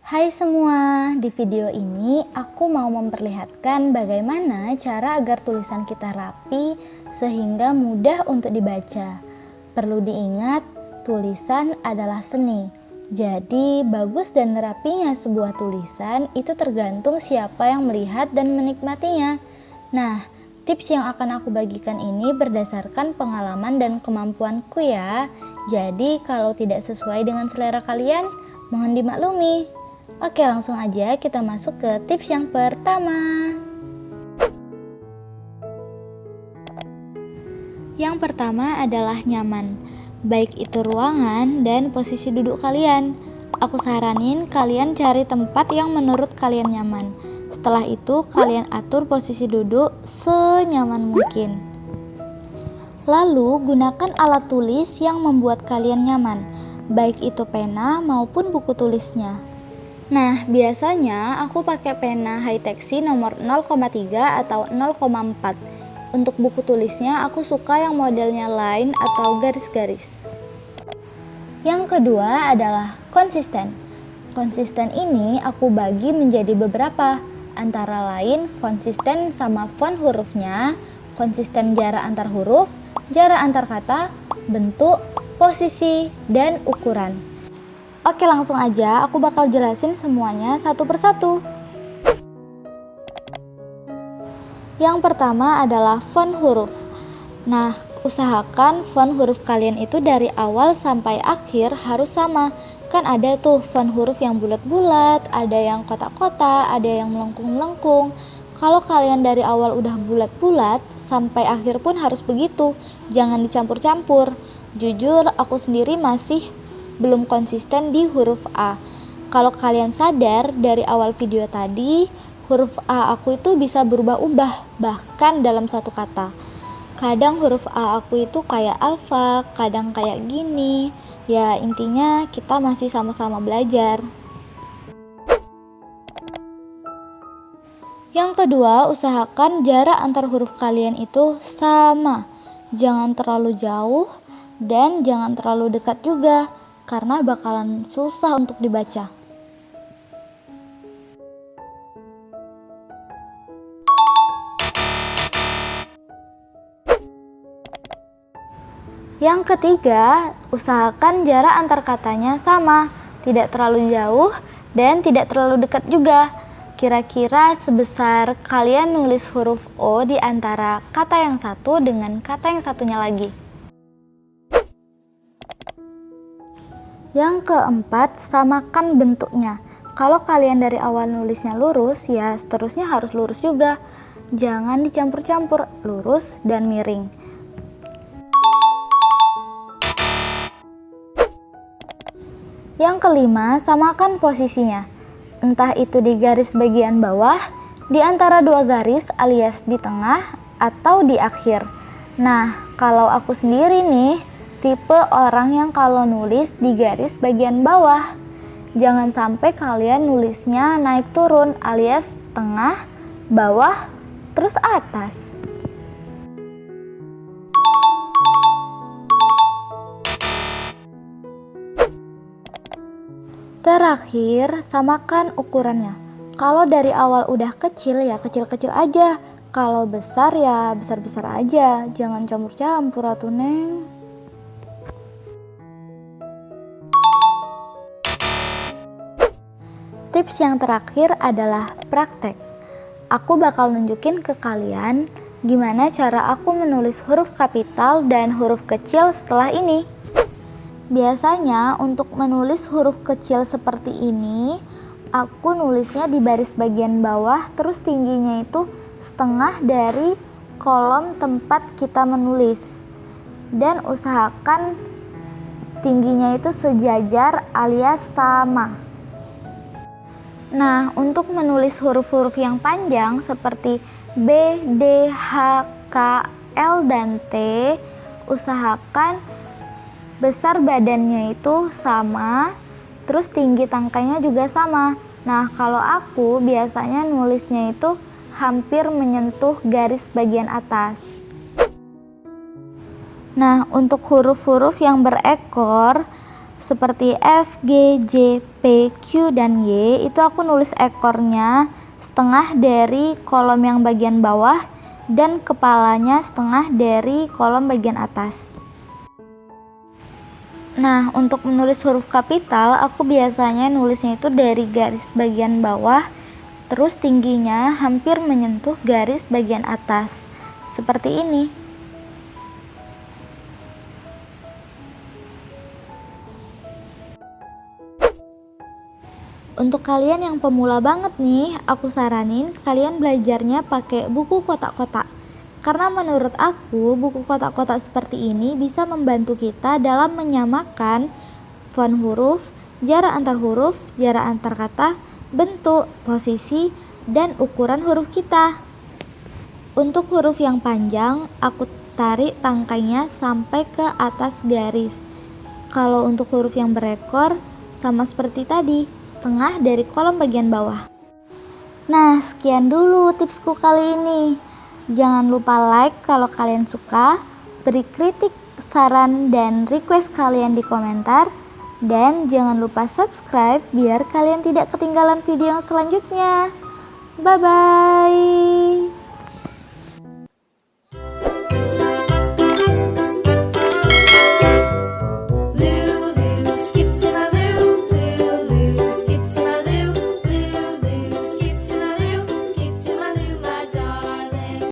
Hai semua, di video ini aku mau memperlihatkan bagaimana cara agar tulisan kita rapi sehingga mudah untuk dibaca. Perlu diingat, tulisan adalah seni. Jadi, bagus dan rapinya sebuah tulisan itu tergantung siapa yang melihat dan menikmatinya. Nah, tips yang akan aku bagikan ini berdasarkan pengalaman dan kemampuanku ya. Jadi, kalau tidak sesuai dengan selera kalian, mohon dimaklumi. Oke, langsung aja kita masuk ke tips yang pertama. Yang pertama adalah nyaman, baik itu ruangan dan posisi duduk kalian. Aku saranin kalian cari tempat yang menurut kalian nyaman. Setelah itu kalian atur posisi duduk senyaman mungkin. Lalu gunakan alat tulis yang membuat kalian nyaman, baik itu pena maupun buku tulisnya. Nah, biasanya aku pakai pena High-Texy nomor 0,3 atau 0,4. Untuk buku tulisnya aku suka yang modelnya line atau garis-garis. Yang kedua adalah konsisten. Konsisten ini aku bagi menjadi beberapa, antara lain konsisten sama font hurufnya, konsisten jarak antar huruf, jarak antar kata, bentuk, posisi, dan ukuran. Oke, langsung aja aku bakal jelasin semuanya satu persatu. Yang pertama adalah font huruf. Nah, usahakan font huruf kalian itu dari awal sampai akhir harus sama. Kan ada tuh font huruf yang bulat-bulat, ada yang kotak-kotak, ada yang melengkung-melengkung. Kalau kalian dari awal udah bulat-bulat, sampai akhir pun harus begitu. Jangan dicampur-campur. Jujur, aku sendiri masih belum konsisten di huruf A. Kalau kalian sadar dari awal video tadi, huruf A aku itu bisa berubah-ubah, bahkan dalam satu kata. Kadang huruf A aku itu kayak alfa, kadang kayak gini. Ya, intinya kita masih sama-sama belajar. Yang kedua, usahakan jarak antar huruf kalian itu sama. Jangan terlalu jauh dan jangan terlalu dekat juga, karena bakalan susah untuk dibaca. Yang ketiga, usahakan jarak antar katanya sama, tidak terlalu jauh dan tidak terlalu dekat juga. Kira-kira sebesar kalian nulis huruf O di antara kata yang satu dengan kata yang satunya lagi. Yang keempat, samakan bentuknya. Kalau kalian dari awal nulisnya lurus, ya seterusnya harus lurus juga. Jangan dicampur-campur, lurus dan miring. Yang kelima, samakan posisinya. Entah itu di garis bagian bawah, di antara dua garis alias di tengah, atau di akhir. Nah, kalau aku sendiri nih, tipe orang yang kalau nulis di garis bagian bawah. Jangan sampai kalian nulisnya naik turun alias tengah, bawah, terus atas. Terakhir, samakan ukurannya. Kalau dari awal udah kecil ya kecil-kecil aja. Kalau besar ya besar-besar aja. Jangan campur-campur atuh Neng. Tips yang terakhir adalah praktek. Aku bakal nunjukin ke kalian gimana cara aku menulis huruf kapital dan huruf kecil setelah ini. Biasanya untuk menulis huruf kecil seperti ini, aku nulisnya di baris bagian bawah, terus tingginya itu setengah dari kolom tempat kita menulis. Dan usahakan tingginya itu sejajar alias sama. Nah, untuk menulis huruf-huruf yang panjang seperti B, D, H, K, L, dan T, usahakan besar badannya itu sama, terus tinggi tangkainya juga sama. Nah, kalau aku biasanya nulisnya itu hampir menyentuh garis bagian atas. Nah, untuk huruf-huruf yang berekor, seperti F, G, J, P, Q, dan Y, itu aku nulis ekornya setengah dari kolom yang bagian bawah dan kepalanya setengah dari kolom bagian atas. Nah, untuk menulis huruf kapital, aku biasanya nulisnya itu dari garis bagian bawah, terus tingginya hampir menyentuh garis bagian atas, seperti ini. Untuk kalian yang pemula banget nih, aku saranin kalian belajarnya pakai buku kotak-kotak. Karena menurut aku, buku kotak-kotak seperti ini bisa membantu kita dalam menyamakan font huruf, jarak antar huruf, jarak antar kata, bentuk, posisi, dan ukuran huruf kita. Untuk huruf yang panjang, aku tarik tangkainya sampai ke atas garis. Kalau untuk huruf yang berekor, sama seperti tadi, setengah dari kolom bagian bawah. Nah, sekian dulu tipsku kali ini. Jangan lupa like kalau kalian suka, beri kritik, saran, dan request kalian di komentar, dan jangan lupa subscribe biar kalian tidak ketinggalan video yang selanjutnya. Bye-bye.